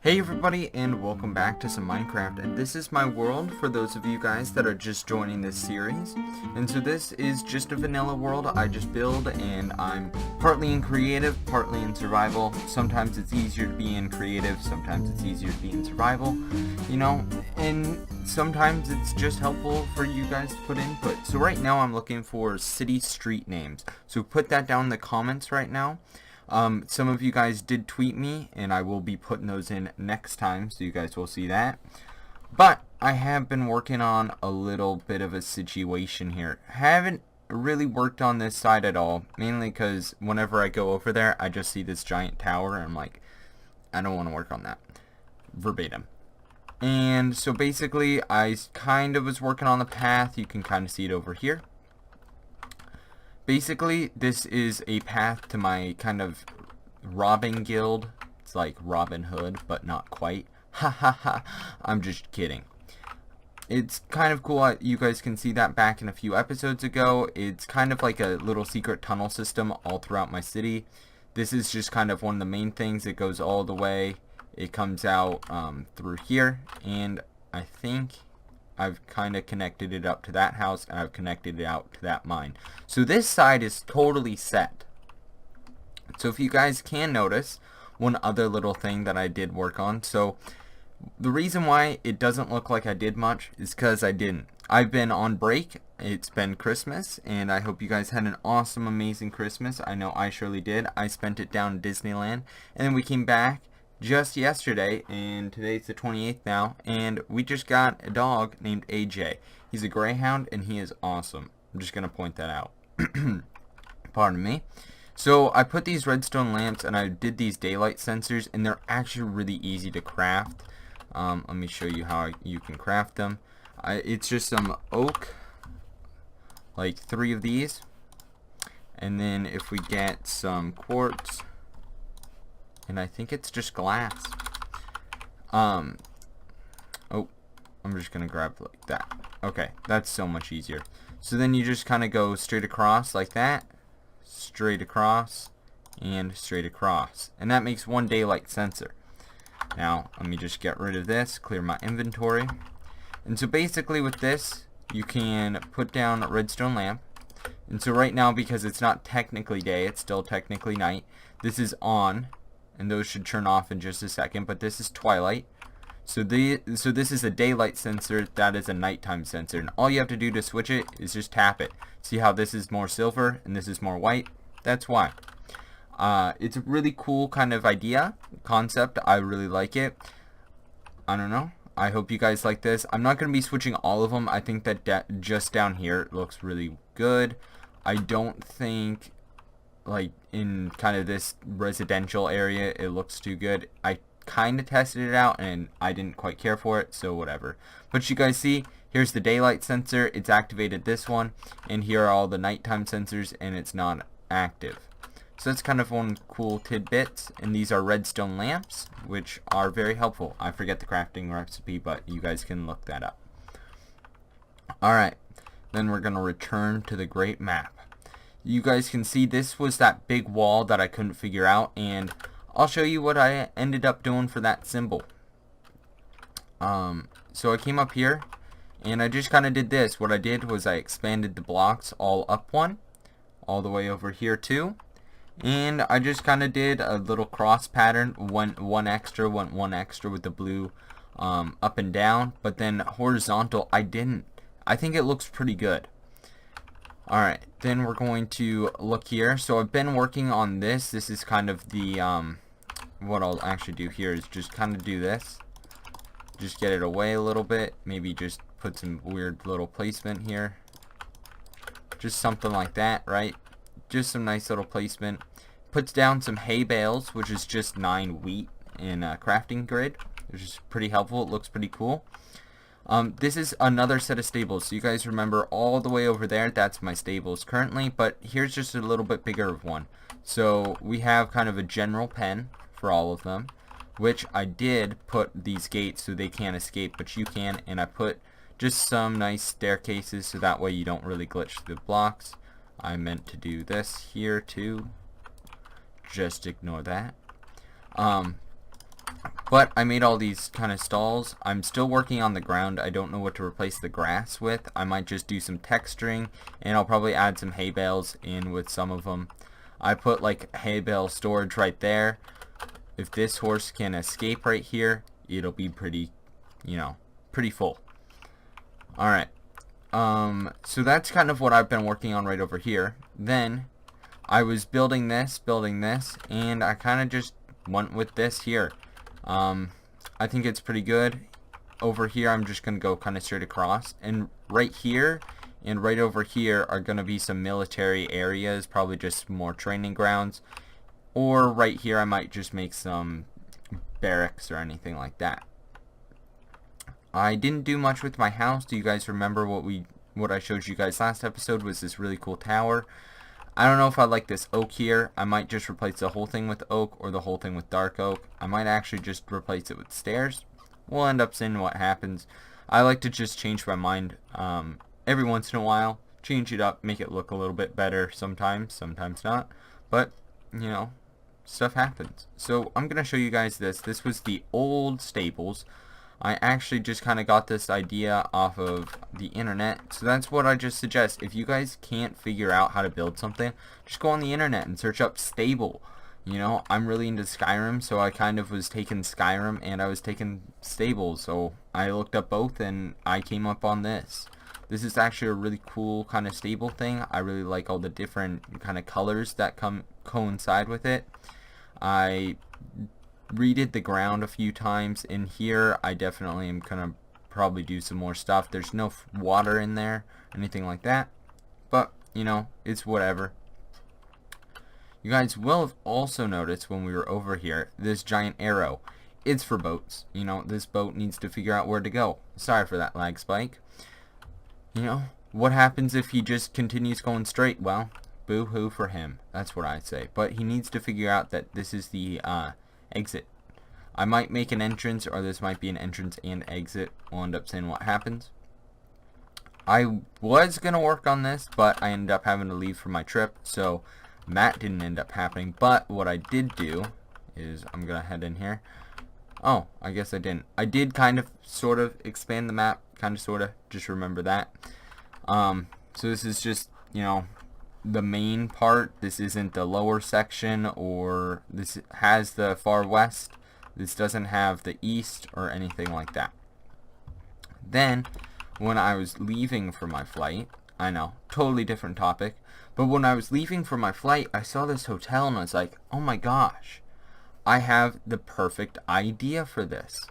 Hey everybody, and welcome back to some Minecraft, and this is my world for those of you guys that are just joining this series. And so this is just a vanilla world I just build, and I'm partly in creative, partly in survival. Sometimes it's easier to be in creative, sometimes it's easier to be in survival, you know, and sometimes it's just helpful for you guys to put input. So right now I'm looking for city street names, so put that down in the comments right now. Some of you guys did tweet me, and I will be putting those in next time, so you guys will see that. But I have been working on a little bit of a situation here. Haven't really worked on this side at all, mainly because whenever I go over there, I just see this giant tower, and I'm like, I don't want to work on that. Verbatim. And so basically, I kind of was working on the path. You can kind of see it over here. Basically, this is a path to my kind of robbing guild. It's like Robin Hood, but not quite. Ha ha ha. I'm just kidding. It's kind of cool. You guys can see that back in a few episodes ago. It's kind of like a little secret tunnel system all throughout my city. This is just kind of one of the main things. It goes all the way. It comes out through here. And I think I've kind of connected it up to that house, and I've connected it out to that mine. So this side is totally set. So if you guys can notice, one other little thing that I did work on. So the reason why it doesn't look like I did much is because I didn't. I've been on break. It's been Christmas, and I hope you guys had an awesome, amazing Christmas. I know I surely did. I spent it down in Disneyland, and then we came back just yesterday, and today's the 28th now, and we just got a dog named AJ. He's a greyhound, and he is awesome. I'm just going to point that out. Pardon me. So I put these redstone lamps, and I did these daylight sensors, and they're actually really easy to craft. Let me show you how you can craft them. It's just some oak, like 3 of these, and then if we get some quartz, and I think it's just glass. Oh, I'm just gonna grab like that. Okay, that's so much easier. So then you just kind of go straight across like that, straight across, and straight across, and that makes one daylight sensor. Now let me just get rid of this, clear my inventory, and so basically with this you can put down a redstone lamp. And so right now, because it's not technically day, it's still technically night, this is on, and those should turn off in just a second, but this is twilight. So this is a daylight sensor, that is a nighttime sensor, and all you have to do to switch it is just tap it. See how this is more silver and this is more white? That's why. It's a really cool kind of concept. I really like it. I don't know. I hope you guys like this. I'm not going to be switching all of them. I think that just down here it looks really good. I don't think, like, in kind of this residential area it looks too good. I kind of tested it out and I didn't quite care for it, so whatever. But you guys see, here's the daylight sensor, it's activated this one, and here are all the nighttime sensors, and it's not active. So that's kind of one cool tidbit, and these are redstone lamps, which are very helpful. I forget the crafting recipe, but you guys can look that up. Alright, then we're going to return to the great map. You guys can see this was that big wall that I couldn't figure out, and I'll show you what I ended up doing for that symbol. So I came up here, and I just kind of did this. What I did was I expanded the blocks all up one, all the way over here too, and I just kind of did a little cross pattern, one extra with the blue up and down, but then horizontal I didn't. I think it looks pretty good. Alright, then we're going to look here. So I've been working on this. This is kind of the, what I'll actually do here is just kind of do this. Just get it away a little bit. Maybe just put some weird little placement here. Just something like that, right? Just some nice little placement. Puts down some hay bales, which is just 9 wheat in a crafting grid, which is pretty helpful. It looks pretty cool. This is another set of stables. So you guys remember all the way over there, that's my stables currently, but here's just a little bit bigger of one. So we have kind of a general pen for all of them, which I did put these gates so they can't escape, but you can, and I put just some nice staircases so that way you don't really glitch through the blocks. I meant to do this here too. Just ignore that. But I made all these kind of stalls. I'm still working on the ground. I don't know what to replace the grass with. I might just do some texturing, and I'll probably add some hay bales in with some of them. I put like hay bale storage right there. If this horse can escape right here, it'll be pretty, pretty full. Alright. So that's kind of what I've been working on right over here. Then I was building this, and I kind of just went with this here. I think it's pretty good. Over here, I'm just going to go kind of straight across. And right here and right over here are going to be some military areas, probably just more training grounds. Or right here, I might just make some barracks or anything like that. I didn't do much with my house. Do you guys remember what I showed you guys last episode was this really cool tower? I don't know if I like this oak here. I might just replace the whole thing with oak or the whole thing with dark oak. I might actually just replace it with stairs. We'll end up seeing what happens. I like to just change my mind every once in a while. Change it up, make it look a little bit better sometimes, sometimes not. But, stuff happens. So I'm going to show you guys this. This was the old stables. I actually just kind of got this idea off of the internet. So that's what I just suggest. If you guys can't figure out how to build something, just go on the internet and search up stable. I'm really into Skyrim, so I kind of was taking Skyrim and I was taking stables. So I looked up both and I came up on this. This is actually a really cool kind of stable thing. I really like all the different kind of colors that coincide with it. I redid the ground a few times. In here, I definitely am gonna probably do some more stuff. There's no water in there, anything like that, but it's whatever. You guys will have also noticed when we were over here, this giant arrow. It's for boats. This boat needs to figure out where to go. Sorry for that lag spike. What happens if he just continues going straight? Well, boo-hoo for him. That's what I say. But he needs to figure out that this is the exit. I might make an entrance, or this might be an entrance and exit. We'll end up seeing what happens. I was going to work on this, but I ended up having to leave for my trip, so that didn't end up happening. But what I did do is, I'm going to head in here. Oh, I guess I didn't. I did kind of, sort of, expand the map. Kind of, sort of. Just remember that. So this is just, the main part. This isn't the lower section, or this has the far west. This doesn't have the east or anything like that. Then, when I was leaving for my flight, I know, totally different topic, but when I was leaving for my flight, I saw this hotel and I was like, oh my gosh, I have the perfect idea for this.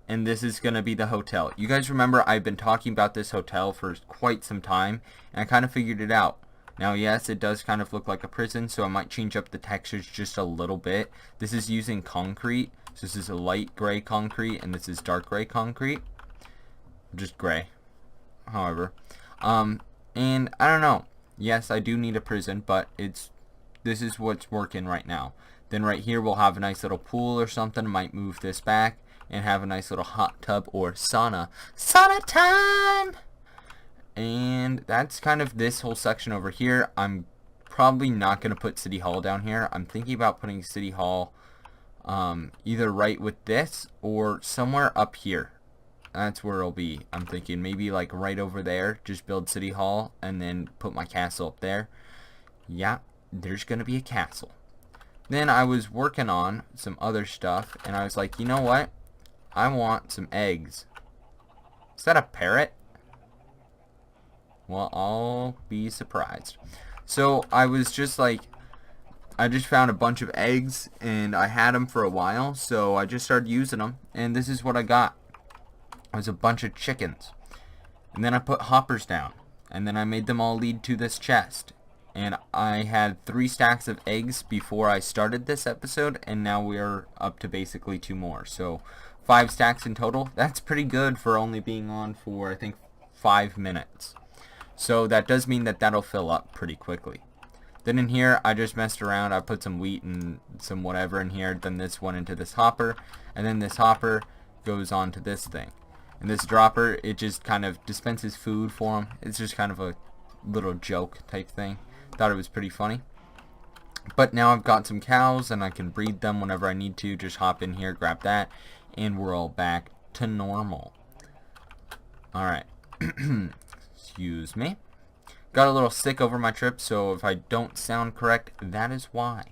And this is going to be the hotel. You guys remember I've been talking about this hotel for quite some time, and I kind of figured it out. Now, yes, it does kind of look like a prison, so I might change up the textures just a little bit. This is using concrete. So this is a light gray concrete, and this is dark gray concrete. Just gray, however. And I don't know. Yes, I do need a prison, but this is what's working right now. Then right here, we'll have a nice little pool or something. Might move this back and have a nice little hot tub or sauna. Sauna time! And that's kind of this whole section over here. I'm probably not going to put City Hall down here. I'm thinking about putting City Hall either right with this or somewhere up here. That's where it'll be. I'm thinking maybe like right over there. Just build City Hall and then put my castle up there. Yeah, there's going to be a castle. Then I was working on some other stuff and I was like, you know what? I want some eggs. Is that a parrot? Well, I'll be surprised. So I was just like, I just found a bunch of eggs and I had them for a while, so I just started using them, and this is what I got. It was a bunch of chickens. And then I put hoppers down, and then I made them all lead to this chest. And I had 3 stacks of eggs before I started this episode, and now we're up to basically 2 more. So 5 stacks in total. That's pretty good for only being on for, I think, 5 minutes. So that does mean that that'll fill up pretty quickly. Then in here, I just messed around. I put some wheat and some whatever in here. Then this went into this hopper. And then this hopper goes on to this thing. And this dropper, it just kind of dispenses food for them. It's just kind of a little joke type thing. Thought it was pretty funny. But now I've got some cows and I can breed them whenever I need to. Just hop in here, grab that, and we're all back to normal. Alright. Excuse me. Got a little sick over my trip, so if I don't sound correct, that is why.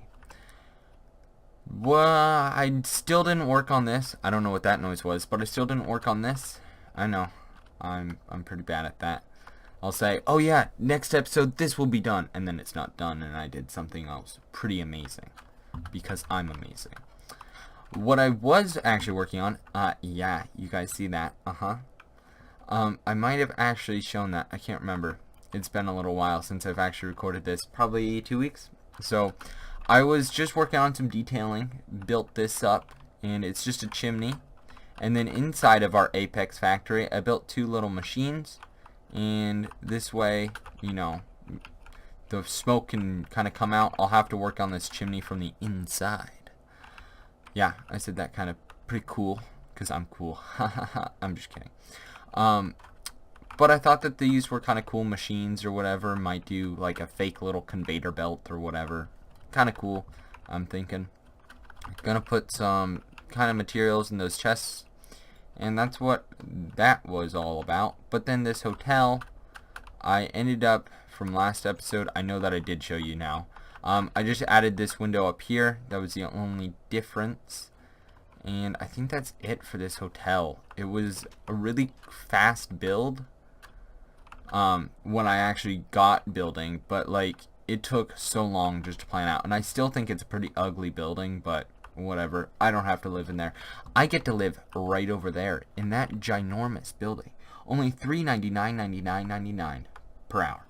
Well, I still didn't work on this. I don't know what that noise was, but I still didn't work on this. I know. I'm pretty bad at that. I'll say, oh yeah, next episode this will be done, and then it's not done, and I did something else pretty amazing. Because I'm amazing. What I was actually working on, yeah, you guys see that, I might have actually shown that, I can't remember. It's been a little while since I've actually recorded this, probably 2 weeks. So, I was just working on some detailing, built this up, and it's just a chimney. And then inside of our Apex factory, I built 2 little machines. And this way, you know, the smoke can kind of come out. I'll have to work on this chimney from the inside. Yeah, I said that kind of pretty cool, because I'm cool. I'm just kidding. But I thought that these were kind of cool machines or whatever. Might do like a fake little conveyor belt or whatever. Kind of cool, I'm thinking. Gonna put some kind of materials in those chests. And that's what that was all about. But then this hotel, I ended up, from last episode, I know that I did show you now. I just added this window up here. That was the only difference. And I think that's it for this hotel. It was a really fast build when I actually got building. But like, it took so long just to plan out. And I still think it's a pretty ugly building, but whatever. I don't have to live in there. I get to live right over there in that ginormous building. Only $399.99 per hour.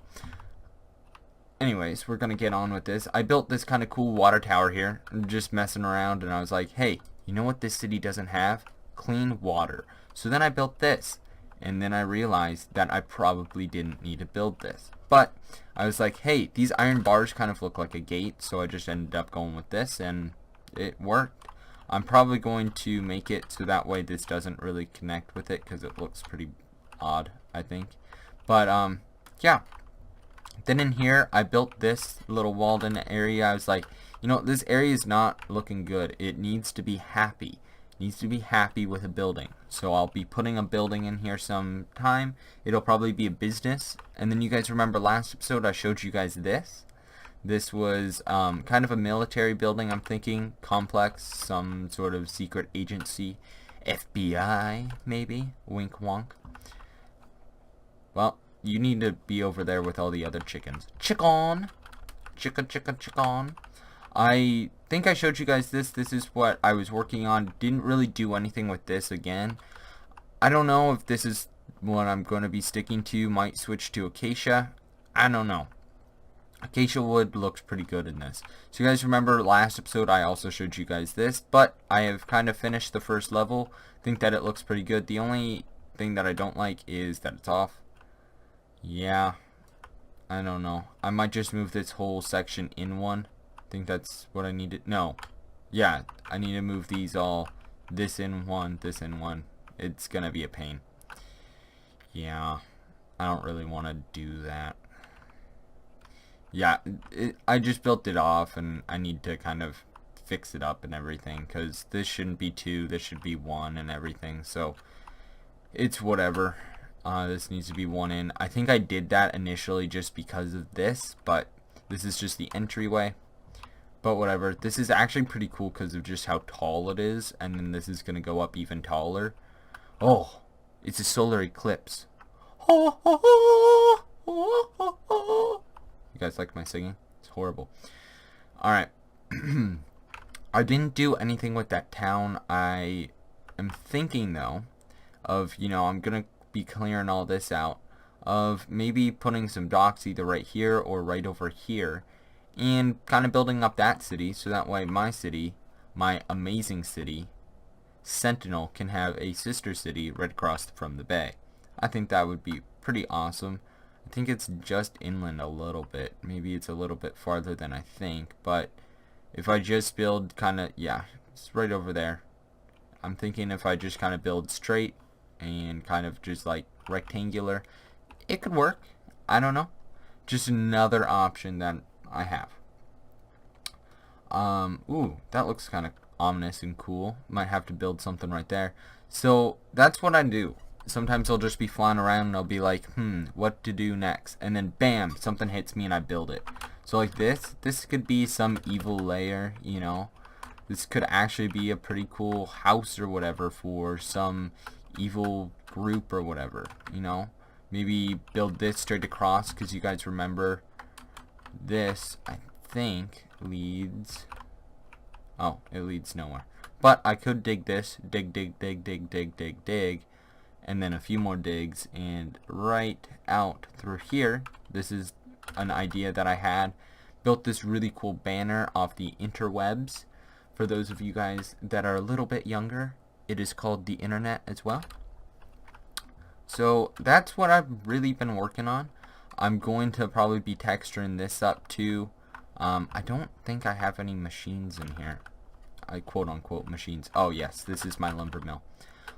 Anyways, we're gonna get on with this. I built this kind of cool water tower here, just messing around, and I was like, hey, you know what this city doesn't have? Clean water. So then I built this, and then I realized that I probably didn't need to build this. But I was like, hey, these iron bars kind of look like a gate, so I just ended up going with this, and it worked. I'm probably going to make it so that way this doesn't really connect with it, because it looks pretty odd, I think. But yeah. Then in here, I built this little walled-in area. I was like, you know, this area is not looking good. It needs to be happy. It needs to be happy with a building. So I'll be putting a building in here sometime. It'll probably be a business. And then you guys remember last episode I showed you guys this. This was kind of a military building, I'm thinking. Complex, some sort of secret agency. FBI, maybe? Wink wonk. Well, you need to be over there with all the other chickens. Chicken! Chicken. I think I showed you guys this. This is what I was working on. Didn't really do anything with this again. I don't know if this is what I'm going to be sticking to. Might switch to acacia. I don't know. Acacia wood looks pretty good in this. So you guys remember last episode I also showed you guys this. But I have kind of finished the first level. Think that it looks pretty good. The only thing that I don't like is that it's off. Yeah, I don't know. I might just move this whole section in one. I think that's what I need to... No. Yeah, I need to move these all. This in one, this in one. It's gonna be a pain. Yeah, I don't really want to do that. Yeah, I just built it off, and I need to kind of fix it up and everything. Because this shouldn't be 2, this should be 1 and everything. So, it's whatever. This needs to be 1 in. I think I did that initially just because of this, but this is just the entryway. But whatever. This is actually pretty cool because of just how tall it is, and then this is going to go up even taller. Oh, it's a solar eclipse. You guys like my singing? It's horrible. Alright. I didn't do anything with that town. I am thinking, though, of, you know, I'm going to be clearing all this out, of maybe putting some docks either right here or right over here, and kind of building up that city, so that way my city, my amazing city, Sentinel, can have a sister city right across from the bay. I think that would be pretty awesome. I think it's just inland a little bit. Maybe it's a little bit farther than I think, but if I just build kind of, yeah, it's right over there. I'm thinking if I just kind of build straight and kind of just like rectangular, it could work. I don't know. Just another option that I have. Ooh, that looks kind of ominous and cool. Might have to build something right there. So that's what I do. Sometimes I'll just be flying around and I'll be like, what to do next? And then bam, something hits me and I build it. So like this could be some evil lair, you know. This could actually be a pretty cool house or whatever for some evil group or whatever, you know. Maybe build this straight across, because you guys remember this, I think, leads... Oh, it leads nowhere. But I could dig this. Dig, dig, dig, dig, dig, dig, dig. And then a few more digs. And right out through here, this is an idea that I had. Built this really cool banner off the interwebs. For those of you guys that are a little bit younger, it is called the internet as well. So that's what I've really been working on. I'm going to probably be texturing this up too. I don't think I have any machines in here. I quote unquote machines. Oh yes, this is my lumber mill.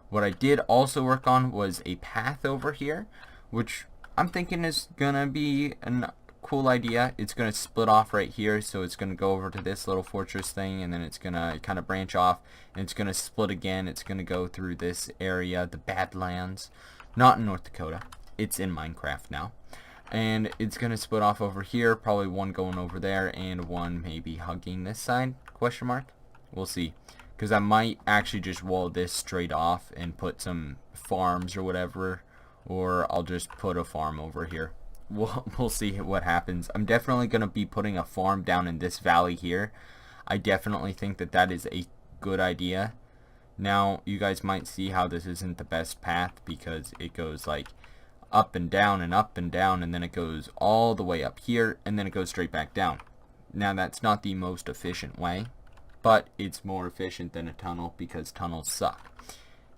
What I did also work on was a path over here, which I'm thinking is gonna be a cool idea. It's gonna split off right here, so it's gonna go over to this little fortress thing, and then it's gonna kind of branch off, and it's gonna split again. It's gonna go through this area, the Badlands. Not in North Dakota. It's in Minecraft now. And it's going to split off over here. Probably one going over there and one maybe hugging this side? Question mark? We'll see. Because I might actually just wall this straight off and put some farms or whatever. Or I'll just put a farm over here. We'll see what happens. I'm definitely going to be putting a farm down in this valley here. I definitely think that that is a good idea. Now, you guys might see how this isn't the best path, because it goes like up and down, and then it goes all the way up here, and then it goes straight back down. Now, that's not the most efficient way, but it's more efficient than a tunnel, because tunnels suck.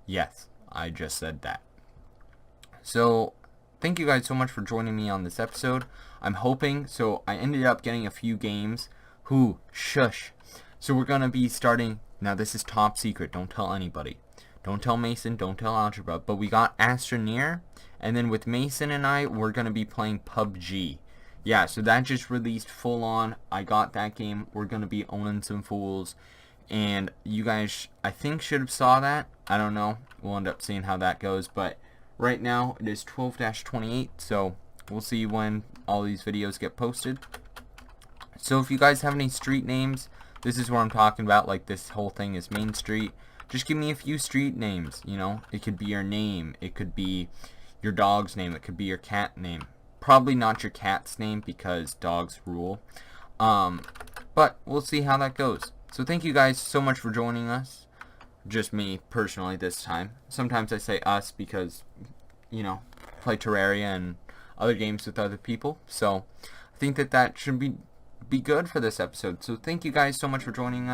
Yes, I just said that. So, thank you guys so much for joining me on this episode. I'm hoping, so I ended up getting a few games. Shush. So we're going to be starting... Now this is top secret, don't tell anybody. Don't tell Mason, don't tell Algebra. But we got Astroneer, and then with Mason and I, we're going to be playing PUBG. Yeah, so that just released full on. I got that game. We're going to be owning some fools. And you guys, I think, should have saw that. I don't know. We'll end up seeing how that goes. But right now, it is 12-28, so we'll see when all these videos get posted. So if you guys have any street names... This is what I'm talking about, like this whole thing is Main Street. Just give me a few street names, you know. It could be your name, it could be your dog's name, it could be your cat name. Probably not your cat's name, because dogs rule. But we'll see how that goes. So thank you guys so much for joining us. Just me, personally, this time. Sometimes I say us because, you know, play Terraria and other games with other people. So I think that should be good for this episode. So thank you guys so much for joining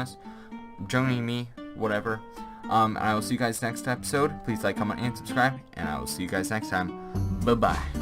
me, whatever. And I will see you guys next episode. Please like, comment, and subscribe, and I will see you guys next time. Bye bye.